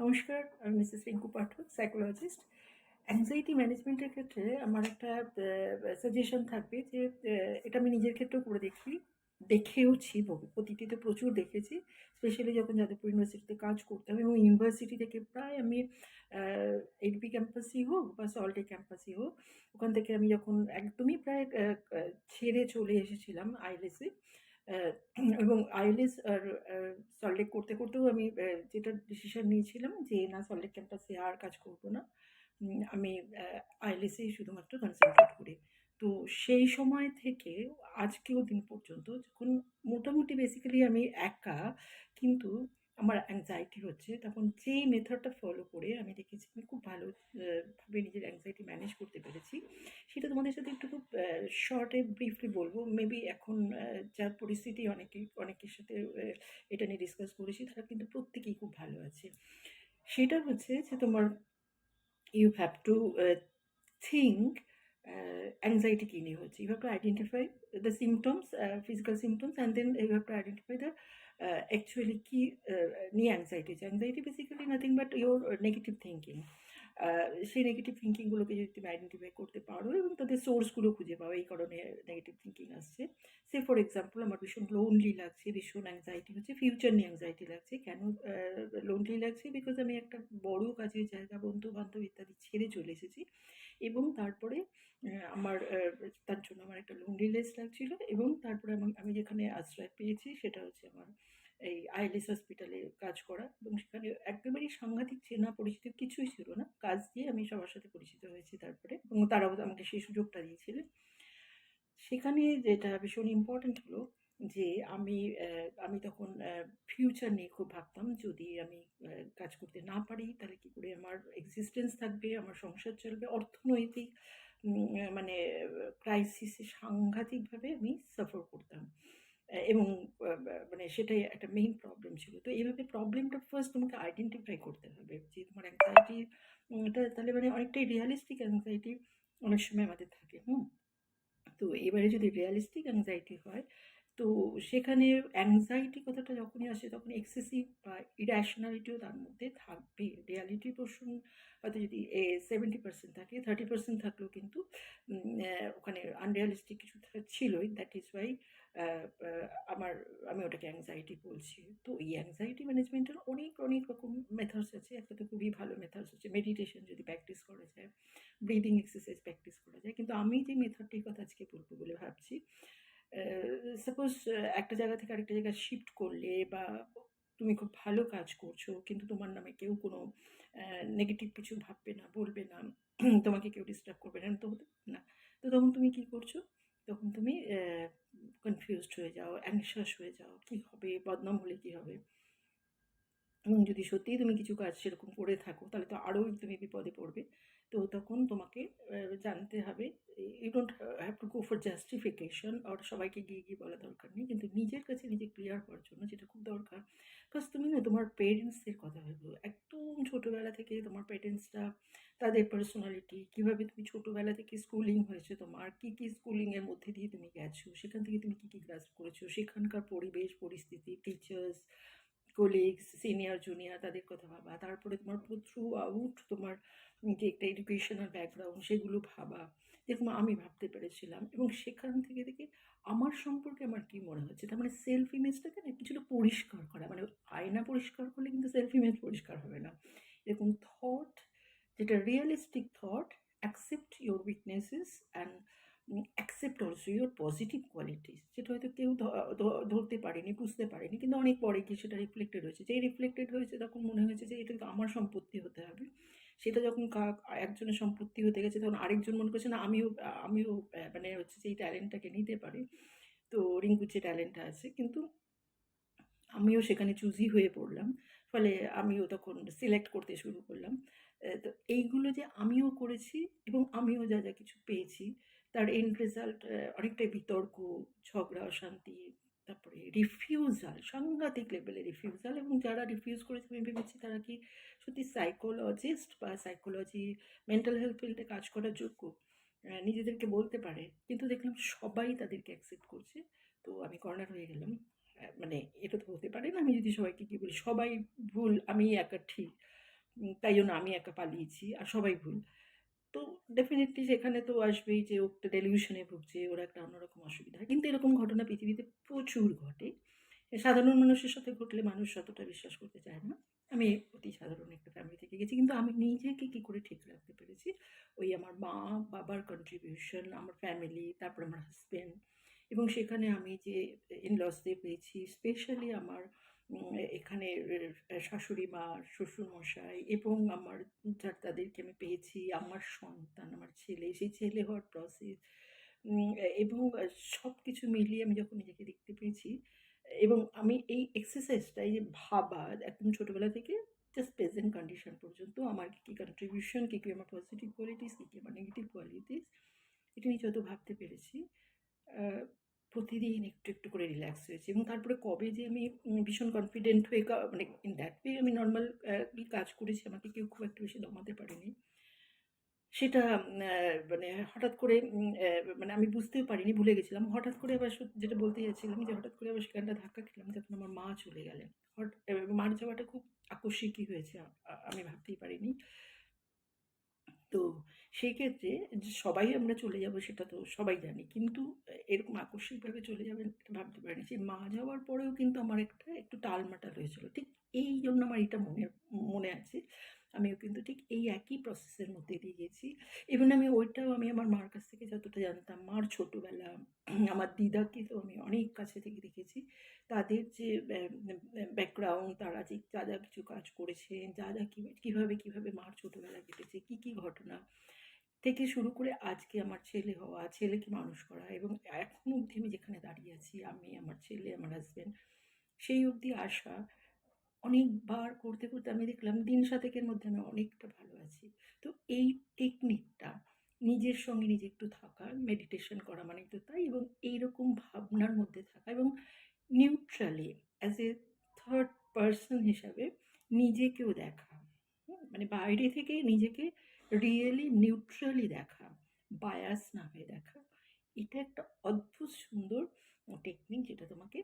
নমস্কার, আমি মিসেস রিঙ্কু পাঠক, psychologist. Anxiety ম্যানেজমেন্টের ক্ষেত্রে আমার একটা সাজেশন থাকবে যে এটা আমি নিজের ক্ষেত্রেও করে দেখেওছি, অতীতে প্রচুর দেখেছি। স্পেশালি যখন যাদবপুর ইউনিভার্সিটিতে কাজ করতাম এবং ইউনিভার্সিটি থেকে প্রায় আমি এইচবি ক্যাম্পাসই হোক বা সল্টলেক ক্যাম্পাসই হোক, ওখান থেকে আমি যখন একদমই প্রায় ছেড়ে চলে এসেছিলাম আইএলটিএসে, এবং আইএলটিএস আর সল্টলেক করতে করতেও আমি যেটা ডিসিশন নিয়েছিলাম যে না, সল্টলেক ক্যাম্পাসে আর কাজ করব না। আমি আইএলটিএসেই শুধুমাত্র কনসেন্ট্রেট করি। তো সেই সময় থেকে আজকেও দিন পর্যন্ত যখন মোটামুটি বেসিক্যালি আমি একা, কিন্তু আমার অ্যাংজাইটি হচ্ছে, তখন যেই মেথডটা ফলো করে আমি দেখেছি আমি খুব ভালো ভাবে নিজের অ্যাংজাইটি ম্যানেজ করতে পেরেছি, সেটা তোমাদের সাথে একটু খুব শর্টে ব্রিফলি বলবো। মেবি এখন যার পরিস্থিতি অনেকের সাথে এটা নিয়ে ডিসকাস করেছি, তারা কিন্তু প্রত্যেকেই খুব ভালো আছে। সেটা হচ্ছে যে তোমার you have to think anxiety কি নিয়ে হচ্ছে. You have to identify the symptoms, physical symptoms, and then you have to identify the actually কি নিয়ে anxiety হচ্ছে. Anxiety basically nothing but your negative thinking. সেই নেগেটিভ থিঙ্কিংগুলোকে যদি তুমি আইডেন্টিফাই করতে পারো এবং তাদের সোর্সগুলো খুঁজে পাও, এই কারণে নেগেটিভ থিঙ্কিং আসছে। সে ফর এক্সাম্পল, আমার ভীষণ লোনলি লাগছে, ভীষণ অ্যাংজাইটি হচ্ছে, ফিউচার নিয়ে অ্যাংজাইটি লাগছে। কেন লোনলি লাগছে? বিকজ আমি একটা বড় কাজের জায়গা, বন্ধু বান্ধব ইত্যাদি ছেড়ে চলে এসেছি, এবং তারপরে আমার তার জন্য আমার একটা লোনলিনেস লাগছিল, এবং তারপরে আমি যেখানে আশ্রয় পেয়েছি সেটা হচ্ছে আমার এই আইএলটিএস হসপিটালে কাজ করা, এবং সেখানে একেবারেই সাংঘাতিক চেনা পরিচিত কিছুই ছিল না। কাজ দিয়ে আমি সবার সাথে পরিচিত হয়েছি তারপরে, এবং তারাও আমাকে সেই সুযোগটা দিয়েছিলেন। সেখানে যেটা ভীষণ ইম্পর্টেন্ট হলো যে আমি তখন ফিউচার নিয়ে খুব ভাবতাম। যদি আমি কাজ করতে না পারি তাহলে কি করে আমার এক্সিস্টেন্স থাকবে, আমার সংসার চলবে। অর্থনৈতিক মানে ক্রাইসিসে সাংঘাতিকভাবে আমি সাফার করতাম। এবং মানে সেটাই একটা মেইন প্রবলেম ছিল। তো এইভাবে প্রবলেমটা ফার্স্ট তোমাকে আইডেন্টিফাই করতে হবে যে তোমার অ্যাংজাইটি টা তাহলে মানে অনেকটাই রিয়ালিস্টিক অ্যাংজাইটি অনেক সময় আমাদের থাকে। তো এবারে যদি রিয়ালিস্টিক অ্যাংজাইটি হয়, তো সেখানে অ্যাংজাইটি কথাটা যখনই আসে তখন এক্সেসিভ বা ইর্যাশনালিটিও তার মধ্যে থাকবে। রিয়ালিটি পোর্শন হয়তো যদি 70% থাকে, 30% থাকলেও কিন্তু ওখানে আনরিয়ালিস্টিক কিছু ছিলই। দ্যাট ইজ ওয়াই আমার আমি ওটাকে অ্যাংজাইটি বলছি। তো এই অ্যাংজাইটি ম্যানেজমেন্টের অনেক অনেক রকম মেথডস আছে। একটা তো খুবই ভালো মেথডস হচ্ছে মেডিটেশন, যদি প্র্যাকটিস করা যায়, ব্রিদিং এক্সারসাইজ প্র্যাকটিস করা যায়। কিন্তু আমি যে মেথডটির কথা আজকে বলবো বলে ভাবছি, সাপোজ একটা জায়গা থেকে আরেকটা জায়গায় শিফট করলে, বা তুমি খুব ভালো কাজ করছো কিন্তু তোমার নামে কেউ কোনো নেগেটিভ কিছু ভাববে না, বলবে না, তোমাকে কেউ ডিস্টার্ব করবে না, তো হতে না। তো তখন তুমি কি করছো? তখন তুমি কনফিউজড হয়ে যাও, অ্যাংশাস হয়ে যাও, কি হবে, বদনাম হলে কি হবে। এবং যদি সত্যিই তুমি কিছু কাজ সেরকম করে থাকো তাহলে তো আরোই তুমি বিপদে পড়বে। তো তখন তোমাকে জানতে হবে, you don't have to go for justification, আর সবাইকে গিয়ে গিয়ে বলা দরকার নেই, কিন্তু নিজের কাছে নিজে ক্লিয়ার হওয়ার জন্য যেটা খুব দরকার, ফার্স্ট তুমি না তোমার পেরেন্টসদের কথা ভেবো। একদম ছোটোবেলা থেকে তোমার পেরেন্টসরা, তাদের পার্সোনালিটি, কীভাবে তুমি ছোটোবেলা থেকে স্কুলিং হয়েছে, তোমার কী কী স্কুলিংয়ের মধ্যে দিয়ে তুমি গেছো, সেখান থেকে তুমি কী কী গ্রাস্প করেছো, সেখানকার পরিবেশ পরিস্থিতি, টিচার্স, কলিগস, সিনিয়র জুনিয়র, তাদের কথা ভাবা। তারপরে তোমার পুরো থ্রু আউট তোমার যে একটা এডুকেশনাল ব্যাকগ্রাউন্ড সেগুলো ভাবা, যেরকম আমি ভাবতে পেরেছিলাম, এবং সেখান থেকে থেকে আমার সম্পর্কে আমার কী মনে হচ্ছে, তার মানে সেলফ ইমেজটাকে না কিছুটা পরিষ্কার করা। মানে আয়না পরিষ্কার করলে কিন্তু সেলফ ইমেজ পরিষ্কার হবে না। এরকম থট, যেটা realistic thought, accept your weaknesses and accept also your positive qualities, যেটা হয়তো কেউ ধরতে পারেনি, বুঝতে পারেনি, কিন্তু অনেক পরে গিয়ে সেটা রিফ্লেক্টেড হয়েছে। যেই রিফ্লেক্টেড হয়েছে তখন মনে হয়েছে যে এটা তো আমার সম্পত্তি হতে হবে। সেটা যখন একজনের সম্পত্তি হতে গেছে তখন আরেকজন মনে করছে না, আমিও মানে হচ্ছে যে এই ট্যালেন্টটাকে নিতে পারি। তো রিঙ্কুর যে ট্যালেন্টটা আছে, কিন্তু আমিও সেখানে চুজি হয়ে পড়লাম। ফলে আমিও তখন সিলেক্ট করতে শুরু করলাম। তো এইগুলো যে আমিও করেছি এবং আমিও যা যা কিছু পেয়েছি, তার এন্ড রেজাল্ট অনেকটাই বিতর্ক, ঝগড়া, অশান্তি, তারপরে রিফিউজাল, সাংঘাতিক লেভেলের রিফিউজাল। এবং যারা রিফিউজ করেছে আমি ভেবেছি তারা কি সত্যি সাইকোলজিস্ট বা সাইকোলজি, মেন্টাল হেলথ ফিল্ডে কাজ করার যোগ্য, নিজেদেরকে বলতে পারে। কিন্তু দেখলাম সবাই তাদেরকে অ্যাকসেপ্ট করছে। তো আমি কর্নার হয়ে গেলাম। মানে এটা তো হতে পারে না, আমি যদি সবাইকে গিয়ে বলি সবাই ভুল, আমিই একা ঠিক। তাই জন্য আমি একা পালিয়েছি আর সবাই ভুল। তো ডেফিনিটলি সেখানে তো আসবেই যে ও একটা ডেলিউশনে ভুগছে, ওর একটা অন্যরকম অসুবিধা। কিন্তু এরকম ঘটনা পৃথিবীতে প্রচুর ঘটে। সাধারণ মানুষের সাথে ঘটলে মানুষ অতটা বিশ্বাস করতে চায় না। আমি অতি সাধারণ একটা ফ্যামিলি থেকে গেছি। কিন্তু আমি নিজেকে কি করে ঠিক রাখতে পেরেছি, ওই আমার মা, বাবার কন্ট্রিবিউশন, আমার ফ্যামিলি, তারপর আমার হাসব্যান্ড এবং সেখানে আমি যে ইন-লসদের পেয়েছি, স্পেশালি আমার এখানে শাশুড়ি মা, শ্বশুরমশাই এবং আমার তাদেরকে আমি পেয়েছি, আমার সন্তান, আমার ছেলে, সেই ছেলে হওয়ার প্রসেস এবং সবকিছু মিলিয়ে আমি যখন নিজেকে দেখতে পেয়েছি এবং আমি এই এক্সারসাইজটা, এই যে ভাবা একদম ছোটবেলা থেকে জাস্ট প্রেজেন্ট কন্ডিশন পর্যন্ত আমার কি, কি কন্ট্রিবিউশন, কি, কি আমার পজিটিভ কোয়ালিটিস, কি, কি আমার নেগেটিভ কোয়ালিটিস, এটা নিয়ে যত ভাবতে পেরেছি, আ প্রতিদিন একটু, একটু করে রিল্যাক্স হয়েছি এবং তারপরে কবে যে আমি ভীষণ কনফিডেন্ট হয়ে মানে ইন দ্যাট ওয়ে আমি নরমাল কাজ করেছি। আমাকে কেউ খুব একটা বেশি দমাতে পারেনি। সেটা মানে হঠাৎ করে মানে আমি বুঝতেও পারিনি, ভুলে গেছিলাম। হঠাৎ করে আবার যেটা বলতে যাচ্ছিলাম যে হঠাৎ করে আবার সেখানটা ধাক্কা খেলাম যখন আমার মা চলে গেলেন। মার যাওয়াটা খুব আকস্মিকই হয়েছে। আমি ভাবতেই পারিনি। তো সেই ক্ষেত্রে যে সবাই আমরা চলে যাবো সেটা তো সবাই জানি। কিন্তু এরকম আকস্মিকভাবে চলে যাবেন এটা ভাবতে পারিনি। সেই মা যাওয়ার পরেও কিন্তু আমার একটা একটু টালমাটাল হয়েছিল। ঠিক এইজন্য আমার এটা মনে আছে। আমিও কিন্তু ঠিক এই একই প্রসেসের মধ্যে দিয়ে গেছি। ইভেন আমি ওইটাও আমি আমার মার কাছ থেকে যতটা জানতাম, মার ছোটবেলা, আমার দিদাকে তো আমি অনেক কাছে থেকে দেখেছি। তাদের যে ব্যাকগ্রাউন্ড, তারা যে যা, যা কিছু কাজ করেছেন, যা, যা কিভাবে, কিভাবে মার ছোটবেলা কেটেছে, কি, কি ঘটনা থেকে শুরু করে আজকে আমার ছেলে হওয়া, ছেলেকে মানুষ করা এবং এখনো অবধি আমি যেখানে দাঁড়িয়ে আছি, আমি, আমার ছেলে, আমার হাসব্যান্ড, সেই অবধি আসা অনেকবার করতে, করতে আমি দেখলাম দিন ৭ এর মধ্যে আমি অনেকটা ভালো আছি। তো এই টেকনিকটা নিজের সঙ্গে নিজে একটু থাকা, মেডিটেশন করা মানেই তো তাই এবং এইরকম ভাবনার মধ্যে থাকা এবং neutrally as a third person হিসাবে নিজেকেও দেখা। মানে বাইরে থেকে নিজেকে রিয়েলি নিউট্রালি দেখা, বায়াস না হয়ে দেখা। এটা একটা অদ্ভুত সুন্দর টেকনিক যেটা তোমাকে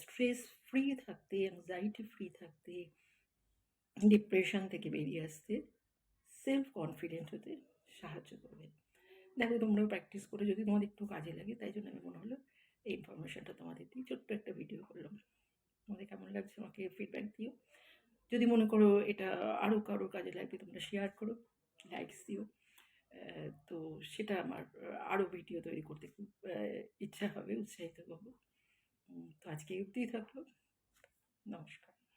স্ট্রেস ফ্রি থাকতে, অ্যাংজাইটি ফ্রি থাকতে, ডিপ্রেশন থেকে বেরিয়ে আসতে, সেলফ কনফিডেন্ট হতে সাহায্য করবে। দেখো তোমরাও প্র্যাকটিস করে যদি তোমাদের একটু কাজে লাগে, তাই জন্য আমি মনে হলো এই ইনফরমেশনটা তোমাদের দিই, ছোট্ট একটা ভিডিও করলাম। তোমাদের কেমন লাগছে আমাকে ফিডব্যাক দিও। যদি মনে করো এটা আরও কারোর কাজে লাগবে তোমরা শেয়ার করো, লাইকস দিও। তো সেটা আমার আরও ভিডিও তৈরি করতে খুব ইচ্ছা হবে, উৎসাহিত হবো। তো আজকে এই অবধিই থাকলো। নমস্কার।